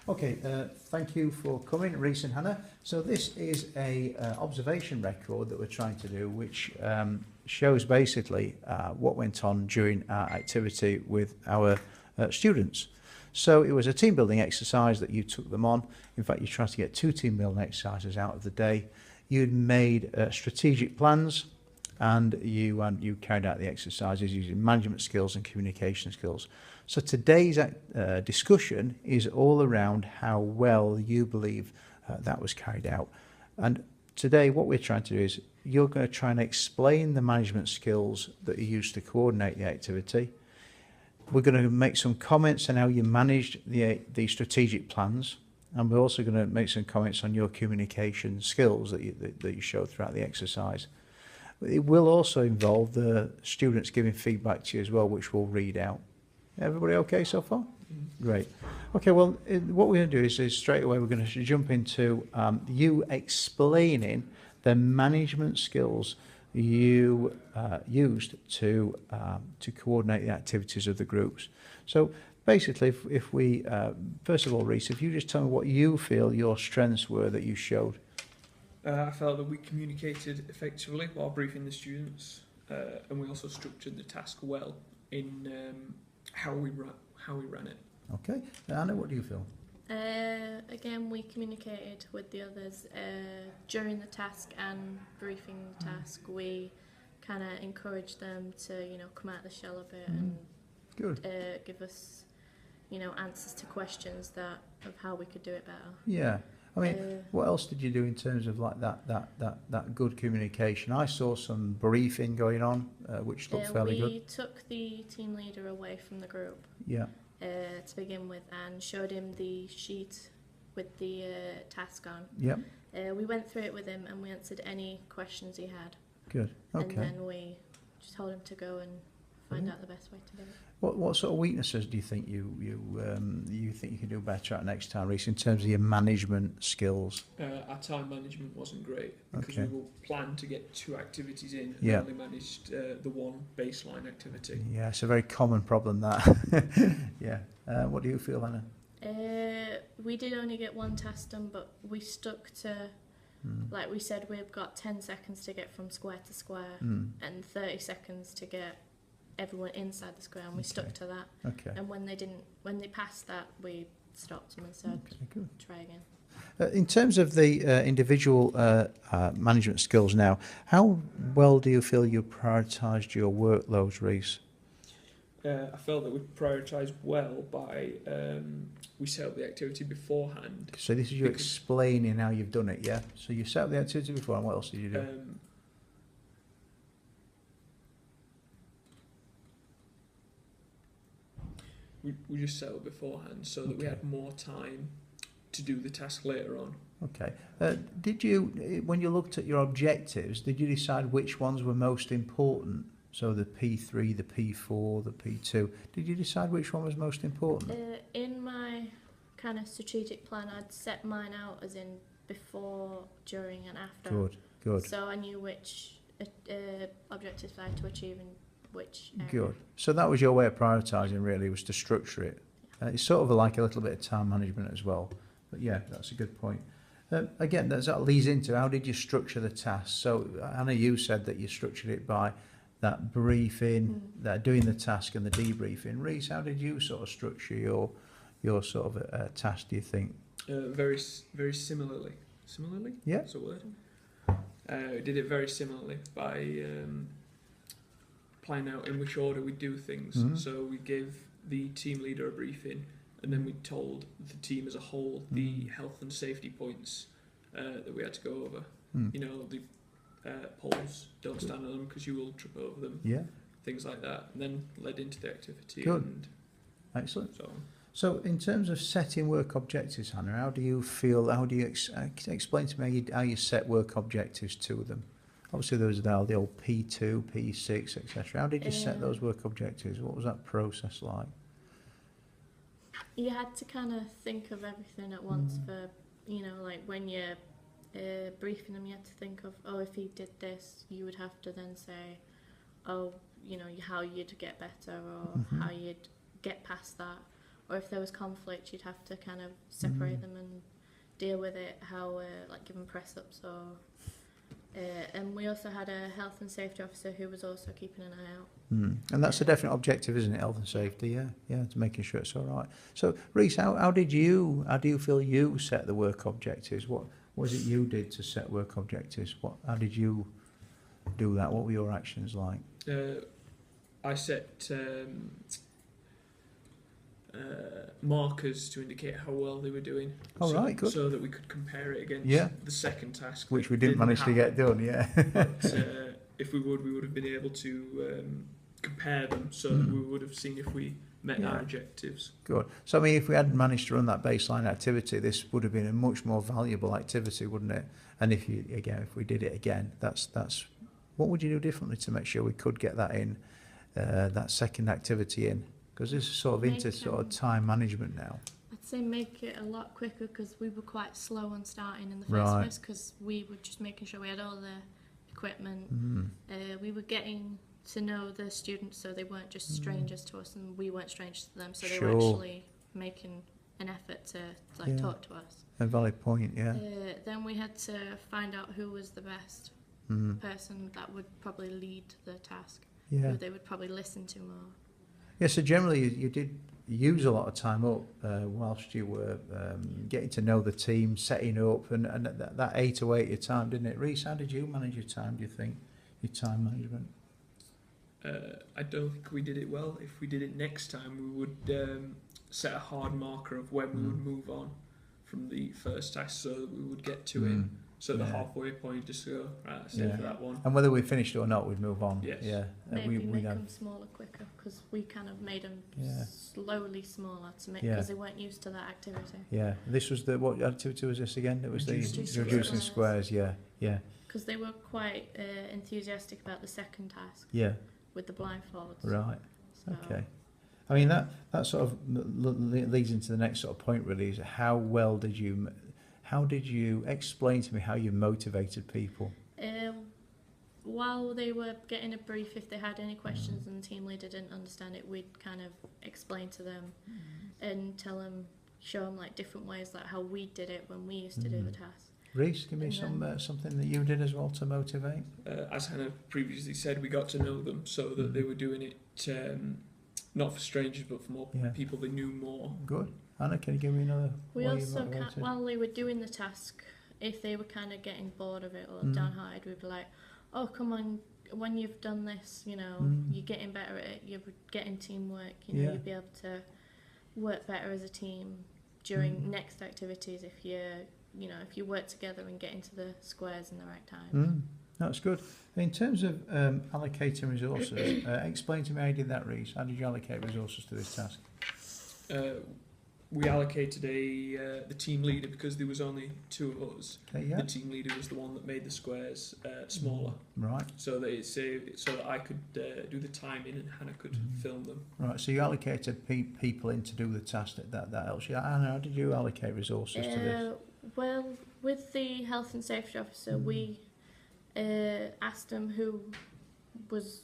Okay, thank you for coming, Reece and Hannah. So this is a observation record that we're trying to do, which shows basically what went on during our activity with our students. So it was a team building exercise that you took them on. In fact, you tried to get 2 team building exercises out of the day. You'd made strategic plans, and you carried out the exercises using management skills and communication skills. So today's discussion is all around how well you believe that was carried out. And today what we're trying to do is you're going to try and explain the management skills that you used to coordinate the activity. We're going to make some comments on how you managed the strategic plans, and we're also going to make some comments on your communication skills that you showed throughout the exercise. It will also involve the students giving feedback to you as well, which we'll read out. Everybody okay so far? Great. Okay, well, what we're going to do is straight away we're going to jump into you explaining the management skills you used to coordinate the activities of the groups. So basically, if we, first of all, Reece, if you just tell me what you feel your strengths were that you showed. I felt that we communicated effectively while briefing the students, and we also structured the task well in how we ran it. Okay, Anna, what do you feel? Again, we communicated with the others during the task and briefing the task. We kind of encouraged them to, come out of the shell a bit and Good. give us, answers to questions of how we could do it better. Yeah. I mean, what else did you do in terms of like that good communication? I saw some briefing going on, which looked fairly good. We took the team leader away from the group. Yeah. To begin with, and showed him the sheet with the task on. Yep. We went through it with him and we answered any questions he had. Good. Okay. And then we just told him to go and find out the best way to do it. What sort of weaknesses do you think you think you can do better at next time, Reece, in terms of your management skills? Our time management wasn't great because we were planned to get 2 activities in and only managed the one baseline activity. Yeah, it's a very common problem that. Yeah. What do you feel, Anna? We did only get 1 task done, but we stuck to, like we said, we've got 10 seconds to get from square to square and 30 seconds to get everyone inside the square, and we stuck to that. Okay. And when they passed that, we stopped them and said, try again. In terms of the individual management skills now, how well do you feel you prioritised your workloads, Reece? I felt that we prioritised well by we set up the activity beforehand. So this is you explaining how you've done it, yeah? So you set up the activity before, and what else did you do? We just set up beforehand so that we had more time to do the task later on. Okay. Did you, when you looked at your objectives, did you decide which ones were most important? So the P3, the P4, the P2. Did you decide which one was most important? In my kind of strategic plan, I'd set mine out as in before, during and after. Good. So I knew which objectives I had to achieve in which area. Good. So that was your way of prioritising, really, was to structure it. It's sort of like a little bit of time management as well. But yeah, that's a good point. Again, that leads into how did you structure the task? So Anna, you said that you structured it by that briefing, that doing the task and the debriefing. Reece, how did you sort of structure your sort of task, do you think? Very similarly. Similarly? Yeah. That's a word. Did it very similarly by planning out in which order we do things. So we gave the team leader a briefing, and then we told the team as a whole the health and safety points that we had to go over. The poles, don't stand on them because you will trip over them. Yeah. Things like that, and then led into the activity. Good. And excellent. So on. So in terms of setting work objectives, Hannah, how do you feel, how do you explain to me how you set work objectives to them? Obviously there was the old P2, P6, etc. How did you set those work objectives? What was that process like? You had to kind of think of everything at once for, like when you're briefing them, you had to think of, if he did this, you would have to then say, how you'd get better or how you'd get past that. or if there was conflict, you'd have to kind of separate them and deal with it. How like give them press ups or. And we also had a health and safety officer who was also keeping an eye out. And that's a definite objective, isn't it? Health and safety, yeah, to making sure it's all right. So, Reece, how do you feel you set the work objectives? What was it you did to set work objectives? How did you do that? What were your actions like? I set markers to indicate how well they were doing. Right, good. So that we could compare it against the second task, which we didn't manage to get done. Yeah. But, if we would have been able to compare them, so that we would have seen if we met our objectives. Good. So, I mean, if we hadn't managed to run that baseline activity, this would have been a much more valuable activity, wouldn't it? And if we did it again, that's what would you do differently to make sure we could get that in, that second activity in? Because this is sort of into sort of time management now. I'd say make it a lot quicker, because we were quite slow on starting in the first place, because we were just making sure we had all the equipment. We were getting to know the students, so they weren't just strangers to us, and we weren't strangers to them, so they were actually making an effort to talk to us. A valid point, yeah. Then we had to find out who was the best person that would probably lead the task, who they would probably listen to more. Yeah, so generally you did use a lot of time up whilst you were getting to know the team, setting up, and that ate away at your time, didn't it? Reece, how did you manage your time, do you think, your time management? I don't think we did it well. If we did it next time, we would set a hard marker of when we would move on from the first task, so that we would get to it. So the halfway point, just go, right, that's it for that one. And whether we finished or not, we'd move on. Yes. Yeah. Maybe make them smaller quicker, because we kind of made them slowly smaller to make, because they weren't used to that activity. Yeah. This was what activity was this again? It was reducing squares. Yeah. Because they were quite enthusiastic about the second task. Yeah. With the blindfolds. Right. So. Okay. I mean that sort of leads into the next sort of point, really, is how did you explain to me how you motivated people? While they were getting a brief, if they had any questions and the team leader didn't understand it, we'd kind of explain to them and show them like different ways, like how we did it when we used to do the task. Reece, give me something that you did as well to motivate. As Hannah previously said, we got to know them, so that they were doing it not for strangers but for more people they knew more. Good. Anna, can you give me another? We also, while they were doing the task, if they were kind of getting bored of it or downhearted, we'd be like, oh, come on, when you've done this, you're getting better at it, you're getting teamwork, you'll be able to work better as a team during next activities if you work together and get into the squares in the right time. That's good. In terms of allocating resources, explain to me how you did that, Reece. How did you allocate resources to this task? We allocated the team leader, because there was only two of us. Okay, The team leader was the one that made the squares smaller. Right. So that so that I could do the timing and Hannah could film them. Right. So you allocated people in to do the task that helps you. Anna, how did you allocate resources to this? Well, with the health and safety officer, we asked them who was